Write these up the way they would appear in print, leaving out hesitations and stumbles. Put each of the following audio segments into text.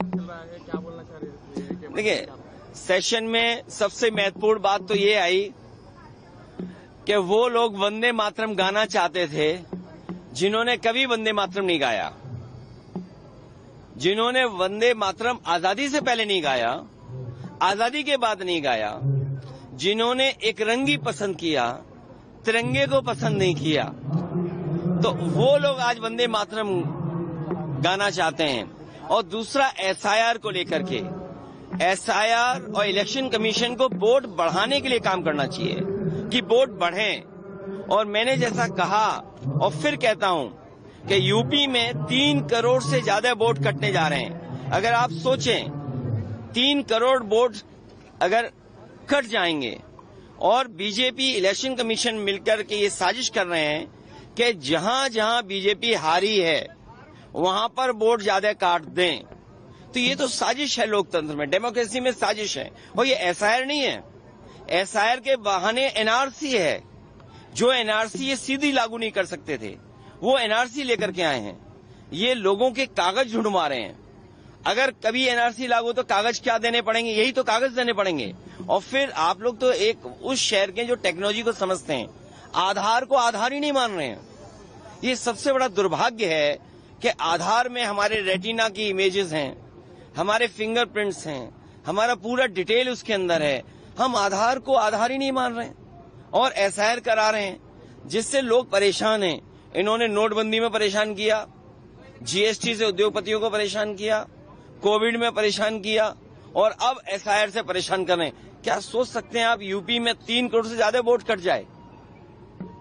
चल रहा है, क्या बोलना चाह रहे हैं? देखिए, सेशन में सबसे महत्वपूर्ण बात तो ये आई कि वो लोग वंदे मातरम गाना चाहते थे जिन्होंने कभी वंदे मातरम नहीं गाया, जिन्होंने वंदे मातरम आजादी से पहले नहीं गाया, आजादी के बाद नहीं गाया, जिन्होंने एक रंगी पसंद किया, तिरंगे को पसंद नहीं किया, तो वो लोग आज वंदे मातरम गाना चाहते हैं। और दूसरा एसआईआर को लेकर के, एसआईआर और इलेक्शन कमीशन को वोट बढ़ाने के लिए काम करना चाहिए कि वोट बढ़ें। और मैंने जैसा कहा और फिर कहता हूं कि यूपी में 3 करोड़ से ज्यादा वोट कटने जा रहे हैं। अगर आप सोचें 3 करोड़ वोट अगर कट जाएंगे और बीजेपी इलेक्शन कमीशन मिलकर के ये साजिश कर रहे हैं कि जहां जहां बीजेपी हारी है वहां पर वोट ज्यादा काट दें, तो ये तो साजिश है, लोकतंत्र में, डेमोक्रेसी में साजिश है। और ये एसआईआर नहीं है, एसआईआर के बहाने एनआरसी है। जो एनआरसी ये सीधी लागू नहीं कर सकते थे, वो एनआरसी लेकर के आए हैं। ये लोगों के कागज ढूंढवा रहे हैं। अगर कभी एनआरसी लागू तो कागज क्या देने पड़ेंगे? यही तो कागज देने पड़ेंगे। और फिर आप लोग तो एक उस शहर के जो टेक्नोलॉजी को समझते हैं, आधार को आधार ही नहीं मान रहे हैं। ये सबसे बड़ा दुर्भाग्य है कि आधार में हमारे रेटिना की इमेजेस हैं, हमारे फिंगरप्रिंट्स हैं, हमारा पूरा डिटेल उसके अंदर है। हम आधार को आधार ही नहीं मान रहे हैं और एसआईआर करा रहे हैं, जिससे लोग परेशान हैं। इन्होंने नोटबंदी में परेशान किया, जीएसटी से उद्योगपतियों को परेशान किया, कोविड में परेशान किया और अब एसआईआर से परेशान कर रहे हैं। क्या सोच सकते हैं आप यूपी में 3 करोड़ से ज्यादा वोट कट जाए?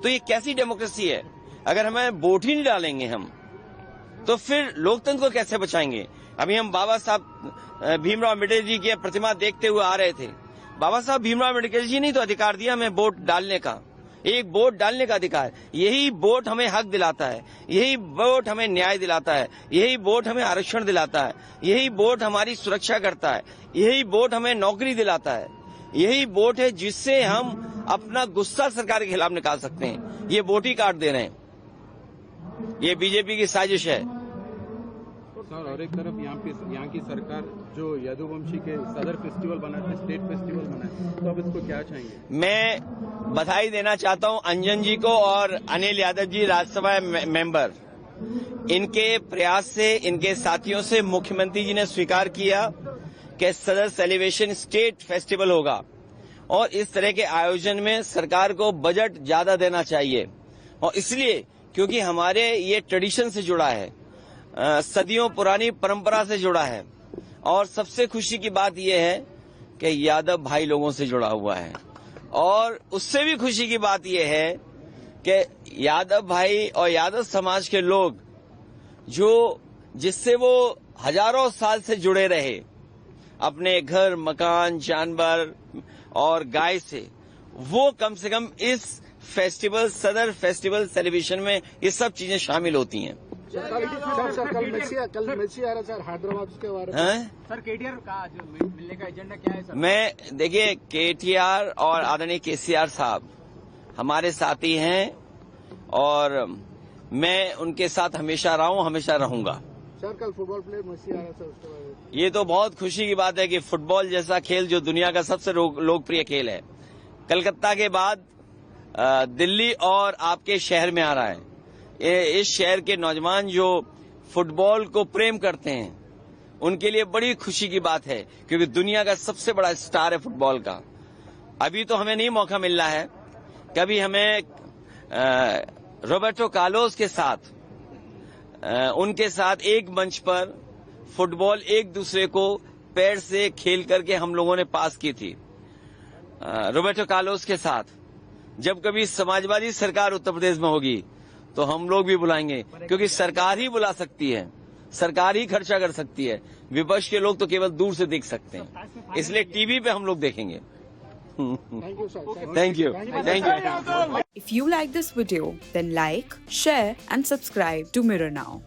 तो ये कैसी डेमोक्रेसी है? अगर हमें वोट ही नहीं डालेंगे हम, तो फिर लोकतंत्र को कैसे बचाएंगे? अभी हम बाबा साहब भीमराव अम्बेडकर जी की प्रतिमा देखते हुए आ रहे थे। बाबा साहब भीमराव अम्बेडकर जी ने तो अधिकार दिया हमें वोट डालने का, एक वोट डालने का अधिकार। यही वोट हमें हक दिलाता है, यही वोट हमें न्याय दिलाता है, यही वोट हमें आरक्षण दिलाता है, यही वोट हमारी सुरक्षा करता है, यही वोट हमें नौकरी दिलाता है, यही वोट है जिससे हम अपना गुस्सा सरकार के खिलाफ निकाल सकते हैं। ये वोट ही काट दे रहे हैं। ये बीजेपी की साजिश है। सर, और एक तरफ यहाँ की सरकार जो यदुवंशी के सदर फेस्टिवल बनाते, स्टेट फेस्टिवल बनाए, तो अब इसको क्या चाहेंगे? मैं बधाई देना चाहता हूं अंजन जी को और अनिल यादव जी, राज्यसभा मेंबर। इनके प्रयास से, इनके साथियों से मुख्यमंत्री जी ने स्वीकार किया कि सदर सेलिब्रेशन स्टेट फेस्टिवल होगा और इस तरह के आयोजन में सरकार को बजट ज्यादा देना चाहिए। और इसलिए क्योंकि हमारे ये ट्रेडिशन से जुड़ा है, सदियों पुरानी परंपरा से जुड़ा है। और सबसे खुशी की बात यह है कि यादव भाई लोगों से जुड़ा हुआ है। और उससे भी खुशी की बात यह है कि यादव भाई और यादव समाज के लोग जो जिससे वो हजारों साल से जुड़े रहे, अपने घर, मकान, जानवर और गाय से, वो कम से कम इस फेस्टिवल, सदर फेस्टिवल सेलिब्रेशन में ये सब चीजें शामिल होती हैं। कल मेसी आ रहा सर हैदराबाद, उसके बारे में सर केटीआर का जो मिलने का एजेंडा क्या है सर? मैं देखिए, केटीआर और आदरणीय केसीआर साहब हमारे साथी हैं और मैं उनके साथ हमेशा रहा हूं, हमेशा रहूंगा। सर कल फुटबॉल प्लेयर मेसी आ रहा सर, उसके बारे में? ये तो बहुत खुशी की बात है कि फुटबॉल जैसा खेल जो दुनिया का सबसे लोकप्रिय खेल है, कलकत्ता के बाद दिल्ली और आपके शहर में आ रहा है। इस शहर के नौजवान जो फुटबॉल को प्रेम करते हैं, उनके लिए बड़ी खुशी की बात है, क्योंकि दुनिया का सबसे बड़ा स्टार है फुटबॉल का। अभी तो हमें नहीं मौका मिल रहा है, कभी हमें रॉबर्टो कार्लोस के साथ, उनके साथ एक मंच पर फुटबॉल एक दूसरे को पैर से खेल करके हम लोगों ने पास की थी। रॉबर्टो कार्लोस के साथ जब कभी समाजवादी सरकार उत्तर प्रदेश में होगी तो हम लोग भी बुलाएंगे, क्योंकि सरकार ही बुला सकती है, सरकार ही खर्चा कर सकती है। विपक्ष के लोग तो केवल दूर से देख सकते हैं, इसलिए टीवी पे हम लोग देखेंगे। Thank you. If you like this video, then like, share and subscribe to Mirror Now.